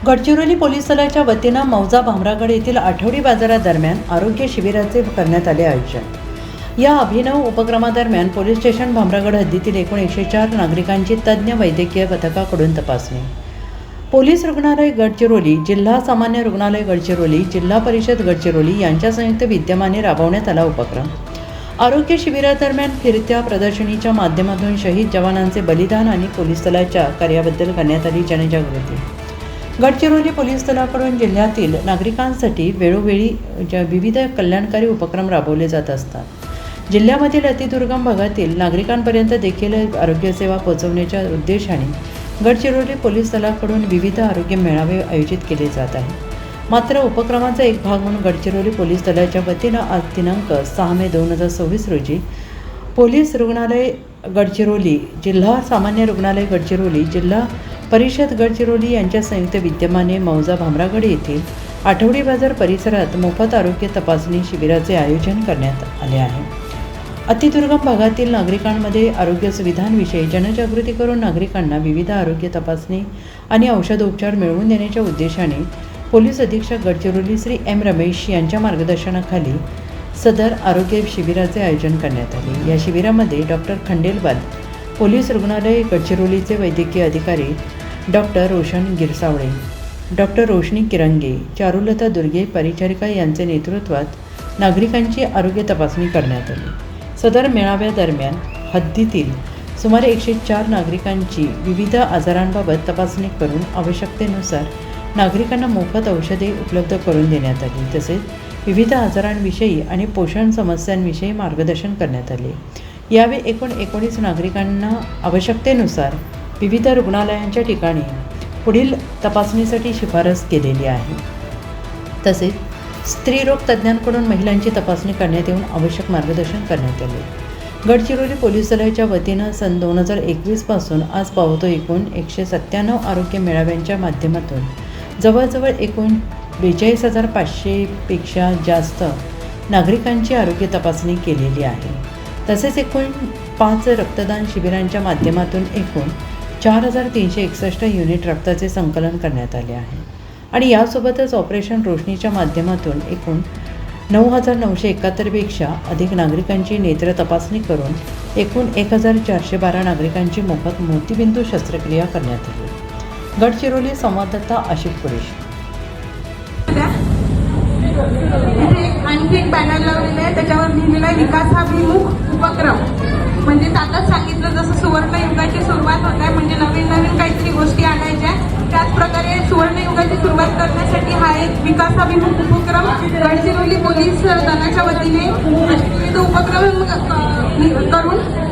Gadchiroli police दलाच्या वतीनं मौजा भामरागड येथील आठवडी बाजारादरम्यान आरोग्य शिबिराचे करण्यात आले आयोजन। या अभिनव उपक्रमादरम्यान पोलीस स्टेशन भामरागड हद्दीतील एकूण 104 नागरिकांची तज्ज्ञ वैद्यकीय पथकाकडून तपासणी। पोलीस रुग्णालय गडचिरोली, जिल्हा सामान्य रुग्णालय गडचिरोली, जिल्हा परिषद गडचिरोली यांच्या संयुक्त विद्यमाने राबवण्यात आला उपक्रम। आरोग्य शिबिरादरम्यान फिरत्या प्रदर्शनीच्या माध्यमातून शहीद जवानांचे बलिदान आणि पोलीस दलाच्या कार्याबद्दल करण्यात आली जनजागृती। गडचिरोली पोलीस दलाकडून जिल्ह्यातील नागरिकांसाठी वेळोवेळी विविध कल्याणकारी उपक्रम राबवले जात असतात। जिल्ह्यामधील अतिदुर्गम भागातील नागरिकांपर्यंत देखील आरोग्यसेवा पोहोचवण्याच्या उद्देशाने गडचिरोली पोलीस दलाकडून विविध आरोग्य मेळावे आयोजित केले जात आहेत। मात्र उपक्रमाचा एक भाग म्हणून गडचिरोली पोलीस दलाच्या वतीनं आज दिनांक 6 मे 2026 रोजी पोलीस रुग्णालय गडचिरोली, जिल्हा सामान्य रुग्णालय गडचिरोली, जिल्हा परिषद गडचिरोली यांच्या संयुक्त विद्यमाने मौजा भामरागड येथील आठवडी बाजार परिसरात मोफत आरोग्य तपासणी शिबिराचे आयोजन करण्यात आले आहे। अतिदुर्गम भागातील नागरिकांमध्ये आरोग्य सुविधांविषयी जनजागृती करून नागरिकांना विविध आरोग्य तपासणी आणि औषधोपचार मिळवून देण्याच्या उद्देशाने पोलीस अधीक्षक गडचिरोली श्री एम रमेश यांच्या मार्गदर्शनाखाली सदर आरोग्य शिबिराचे आयोजन करण्यात आले। या शिबिरामध्ये डॉक्टर खंडेलवाल, पोलीस रुग्णालय गडचिरोलीचे वैद्यकीय अधिकारी डॉक्टर रोशन गिरसावळे, डॉक्टर रोशनी किरंगे, चारुलता दुर्गे परिचारिका यांच्या नेतृत्वात नागरिकांची आरोग्य तपासणी करण्यात आली। सदर मेळाव्यादरम्यान हद्दीतील सुमारे 104 नागरिकांची विविध आजारांबाबत तपासणी करून आवश्यकतेनुसार नागरिकांना मोफत औषधे उपलब्ध करून देण्यात आली। तसेच विविध आजारांविषयी आणि पोषण समस्यांविषयी मार्गदर्शन करण्यात आले। यावेळी एकूण 19 नागरिकांना आवश्यकतेनुसार विविध रुग्णालयांच्या ठिकाणी पुढील तपासणीसाठी शिफारस केलेली आहे। तसेच स्त्रीरोग तज्ज्ञांकडून महिलांची तपासणी करण्यात येऊन आवश्यक मार्गदर्शन करण्यात आले। गडचिरोली पोलीस दलाच्या वतीनं सन 2021 पासून आज पावतो एकूण 197 आरोग्य मेळाव्यांच्या माध्यमातून जवळजवळ एकूण 42,500 पेक्षा जास्त नागरिकांची आरोग्य तपासणी केलेली आहे। तसेच एकूण 5 रक्तदान शिबिरांच्या माध्यमातून एकूण 4,361 युनिट रक्ताचे संकलन करण्यात आले आहे आणि यासोबतच ऑपरेशन रोशनीच्या माध्यमातून एकूण 9,971 पेक्षा अधिक नागरिकांची नेत्र तपासणी करून एकूण 1,412 नागरिकांची मोफत मोतीबिंदू शस्त्रक्रिया करण्यात आली। गडचिरोली संवाददाता आशिफ कुरेश। आणखी एक बॅनर लावलेला आहे, त्याच्यावर लिहिलेला आहे विकासाभिमुख उपक्रम। म्हणजे आताच सांगितलं जसं सुवर्ण युगाची सुरुवात होत आहे, म्हणजे नवीन नवीन काहीतरी गोष्टी आणायच्या। त्याचप्रकारे सुवर्ण युगाची सुरुवात करण्यासाठी हा एक विकासाभिमुख उपक्रम गडचिरोली पोलीस दलाच्या वतीने विविध उपक्रम करून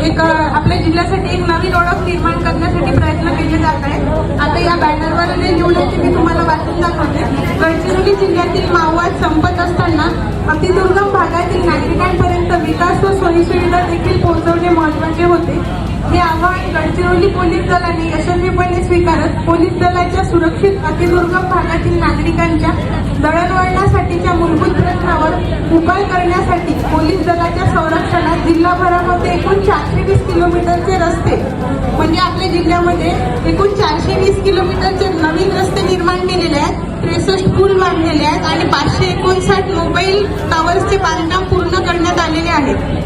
एक आपल्या जिल्ह्यासाठी एक नवीन ओळख निर्माण करण्यासाठी प्रयत्न केले जात आहेत। आता या बॅनरवर लिहिलं की मी तुम्हाला वाचून दाखवते। गडचिरोली जिल्ह्यातील माओवाद संपत असताना अतिदुर्गम भागातील नागरिकांपर्यंत विकास व सोयीसुविधा देखील पोहोचवणे महत्त्वाचे होते। हे आव्हान गडचिरोली पोलीस दलाने यशस्वीपणे स्वीकारत पोलीस दलाच्या सुरक्षित अतिदुर्गम भागातील नागरिकांच्या दळणवळणासाठीच्या मूलभूत प्रश्नावर उपाय करण्यासाठी पोलीस दलाच्या संरक्षणात जिल्हाभरामध्ये एकूण 420 किलोमीटरचे रस्ते, म्हणजे आपल्या जिल्ह्यामध्ये एकूण 420 किलोमीटरचे नवीन रस्ते निर्माण केलेले आहेत, 63 पूल बांधलेले आहेत आणि 559 मोबाईल टावर्सचे बांधकाम पूर्ण करण्यात आलेले आहेत।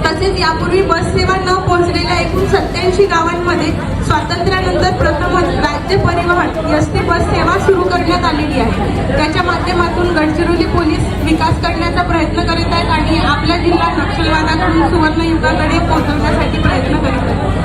तसेच यापूर्वी बस सेवा न पोहोचलेल्या एकूण 87 गावांमध्ये स्वातंत्र्यानंतर प्रथमच राज्य परिवहन एसटी बस सेवा सुरू करण्यात आलेली आहे। त्याच्या माध्यमातून गडचिरोली पोलीस विकास करण्याचा प्रयत्न करीत आहेत आणि आपला जिल्हा नक्षलवादाकडून सुवर्ण युगाकडे पोहोचवण्यासाठी प्रयत्न करीत आहेत।